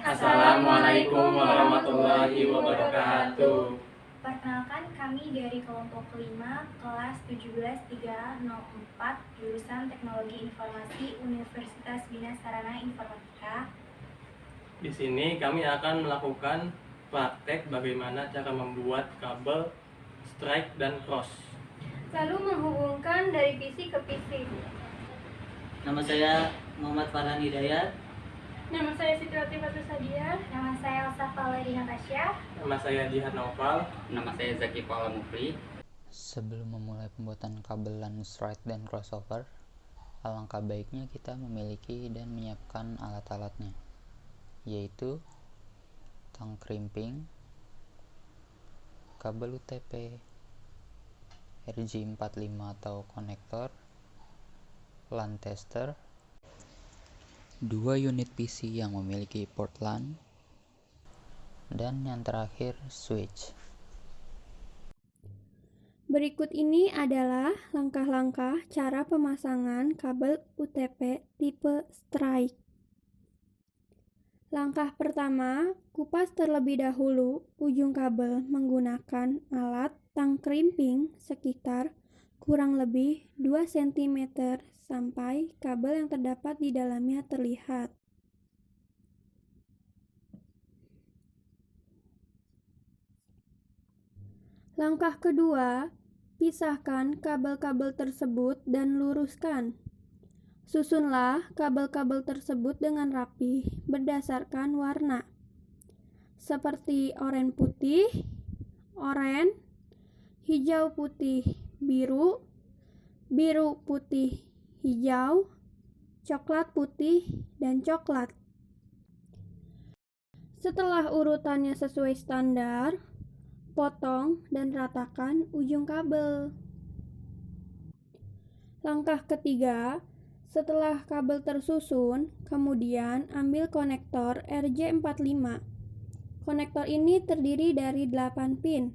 Assalamualaikum warahmatullahi wabarakatuh. Perkenalkan, kami dari kelompok 5 kelas 17304 jurusan Teknologi Informasi Universitas Bina Sarana Informatika. Di sini kami akan melakukan praktek bagaimana cara membuat kabel strike dan cross. Lalu menghubungkan dari PC ke PC. Nama saya Muhammad Farhan Hidayat. Nama saya Siti Latifah Sadia. Nama saya Elsa Valerina Tasya. Nama saya Jihad Naufal. Nama saya Zaki Paula Mufri. Sebelum memulai pembuatan kabel LAN strike dan crossover, alangkah baiknya kita memiliki dan menyiapkan alat-alatnya, yaitu tang crimping, kabel UTP, RJ45 atau konektor, LAN tester, 2 unit PC yang memiliki port LAN, dan yang terakhir switch. Berikut ini adalah langkah-langkah cara pemasangan kabel UTP tipe strike. Langkah pertama, kupas terlebih dahulu ujung kabel menggunakan alat tang crimping sekitar kurang lebih 2 cm sampai kabel yang terdapat di dalamnya terlihat. Langkah kedua, pisahkan kabel-kabel tersebut dan luruskan. Susunlah kabel-kabel tersebut dengan rapi berdasarkan warna, seperti oranye putih, oranye, hijau putih biru, biru putih hijau, coklat putih, dan coklat. Setelah urutannya sesuai standar, potong dan ratakan ujung kabel. Langkah ketiga, setelah kabel tersusun, kemudian ambil konektor RJ45. Konektor ini terdiri dari 8 pin.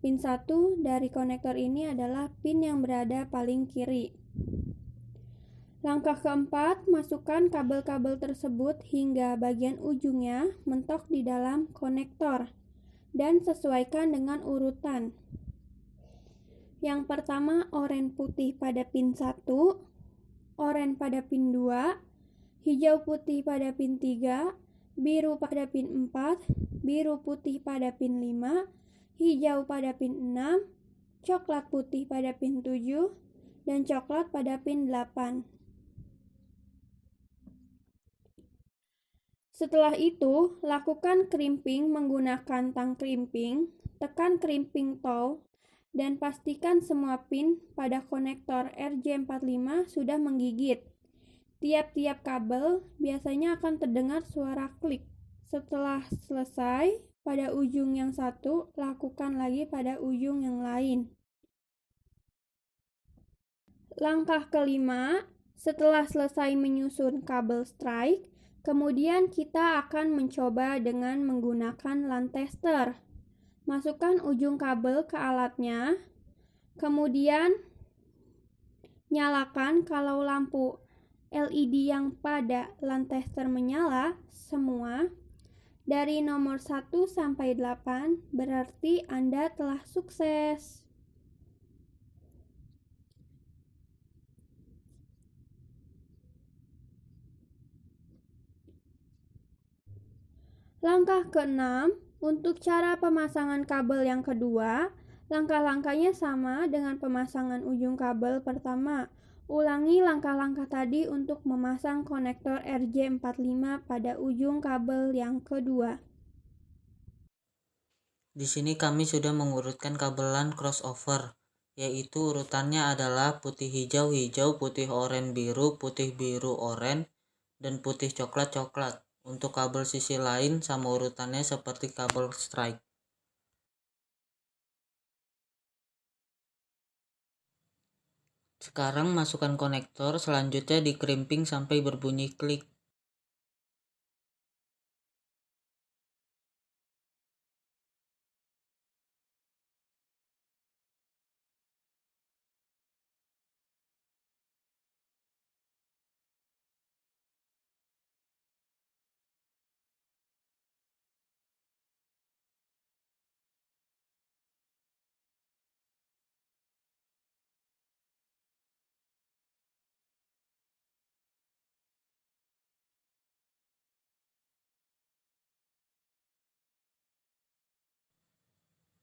Pin 1 dari konektor ini adalah pin yang berada paling kiri. Langkah keempat, masukkan kabel-kabel tersebut hingga bagian ujungnya mentok di dalam konektor dan sesuaikan dengan urutan. Yang pertama, oranye putih pada pin 1, oranye pada pin 2, hijau putih pada pin 3, biru pada pin 4, biru putih pada pin 5, hijau pada pin 6, coklat putih pada pin 7, dan coklat pada pin 8. Setelah itu, lakukan crimping menggunakan tang crimping, tekan crimping tool, dan pastikan semua pin pada konektor RJ45 sudah menggigit. Tiap-tiap kabel biasanya akan terdengar suara klik. Setelah selesai pada ujung yang satu, lakukan lagi pada ujung yang lain. Langkah kelima, setelah selesai menyusun kabel strike, kemudian kita akan mencoba dengan menggunakan LAN tester. Masukkan ujung kabel ke alatnya, kemudian nyalakan kalau lampu LED yang pada LAN tester menyala semua dari nomor 1 sampai 8, berarti Anda telah sukses. Langkah keenam, untuk cara pemasangan kabel yang kedua, langkah-langkahnya sama dengan pemasangan ujung kabel pertama. Ulangi langkah-langkah tadi untuk memasang konektor RJ45 pada ujung kabel yang kedua. Di sini kami sudah mengurutkan kabel LAN crossover, yaitu urutannya adalah putih hijau hijau, putih oranye biru, putih biru oranye, dan putih coklat coklat. Untuk kabel sisi lain sama urutannya seperti kabel strike. Sekarang masukkan konektor, selanjutnya di crimping sampai berbunyi klik.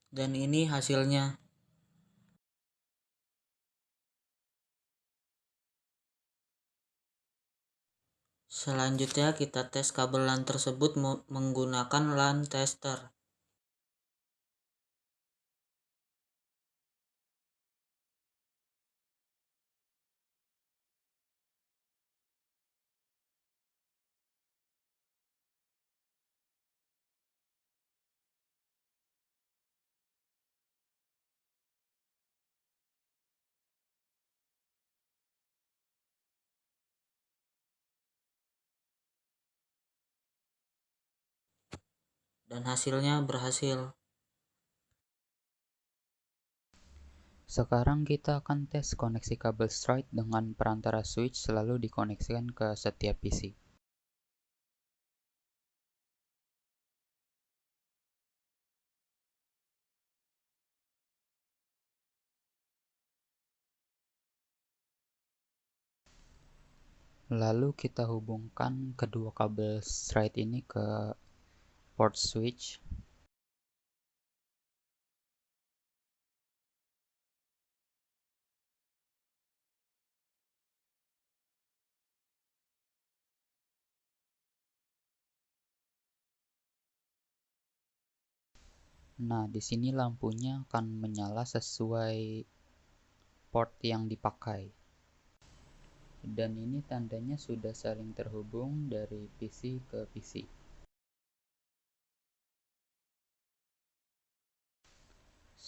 Dan ini hasilnya. Selanjutnya kita tes kabel LAN tersebut menggunakan LAN tester. Dan hasilnya berhasil. Sekarang kita akan tes koneksi kabel straight dengan perantara switch selalu dikoneksikan ke setiap PC. Lalu kita hubungkan kedua kabel straight ini ke port switch. Nah, di sini lampunya akan menyala sesuai port yang dipakai. Dan ini tandanya sudah saling terhubung dari PC ke PC.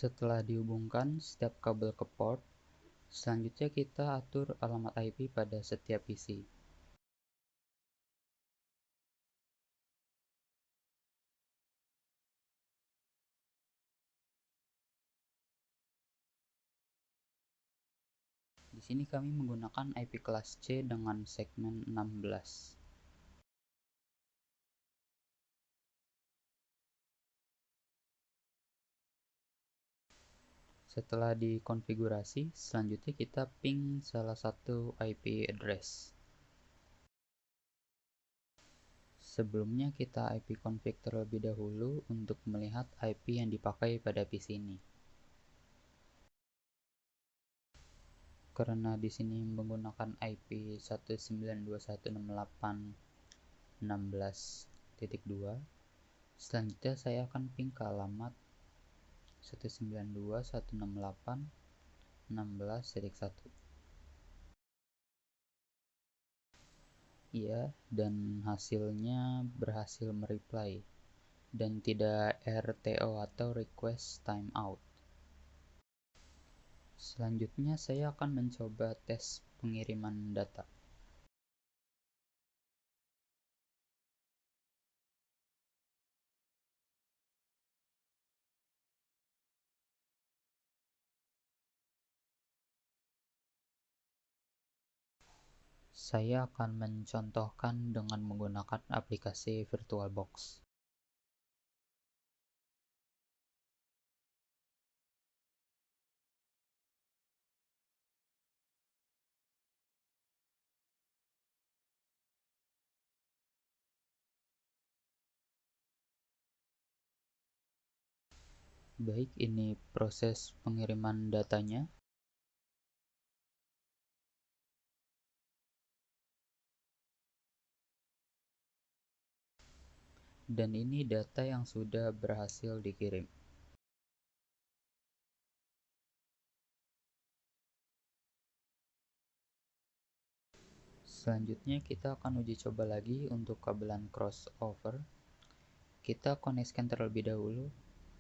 Setelah dihubungkan setiap kabel ke port, selanjutnya kita atur alamat IP pada setiap PC. Di sini kami menggunakan IP kelas C dengan segmen 16. Setelah dikonfigurasi, selanjutnya kita ping salah satu IP address. Sebelumnya kita IP config terlebih dahulu untuk melihat IP yang dipakai pada PC ini. Karena di sini menggunakan IP 192.168.16.2, selanjutnya saya akan ping ke alamat 192.168.16.1. Iya, dan hasilnya berhasil mereply dan tidak RTO atau request timeout. Selanjutnya saya akan mencoba tes pengiriman data. Saya akan mencontohkan dengan menggunakan aplikasi VirtualBox. Baik, ini proses pengiriman datanya. Dan ini data yang sudah berhasil dikirim. Selanjutnya kita akan uji coba lagi untuk kabelan crossover. Kita koneksikan terlebih dahulu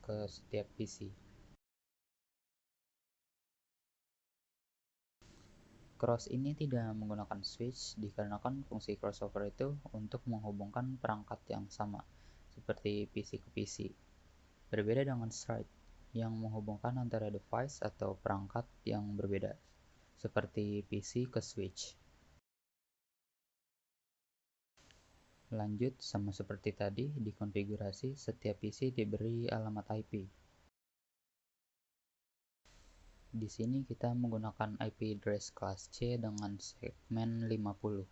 ke setiap PC. Cross ini tidak menggunakan switch dikarenakan fungsi crossover itu untuk menghubungkan perangkat yang sama seperti PC ke PC. Berbeda dengan straight yang menghubungkan antara device atau perangkat yang berbeda seperti PC ke switch. Lanjut, sama seperti tadi, dikonfigurasi setiap PC diberi alamat IP. Di sini kita menggunakan IP address kelas C dengan segmen 50.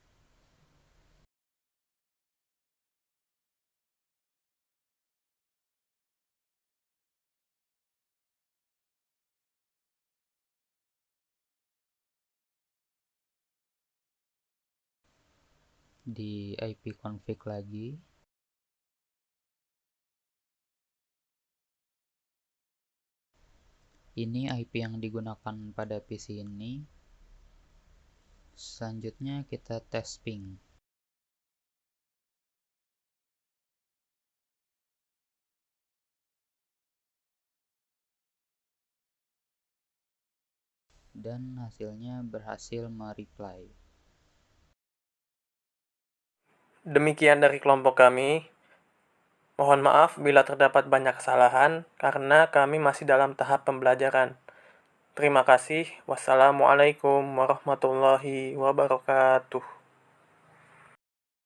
di ipconfig lagi. Ini IP yang digunakan pada PC ini. Selanjutnya kita tes ping. Dan hasilnya berhasil mereply. Demikian dari kelompok kami. Mohon maaf bila terdapat banyak kesalahan karena kami masih dalam tahap pembelajaran. Terima kasih. Wassalamualaikum warahmatullahi wabarakatuh.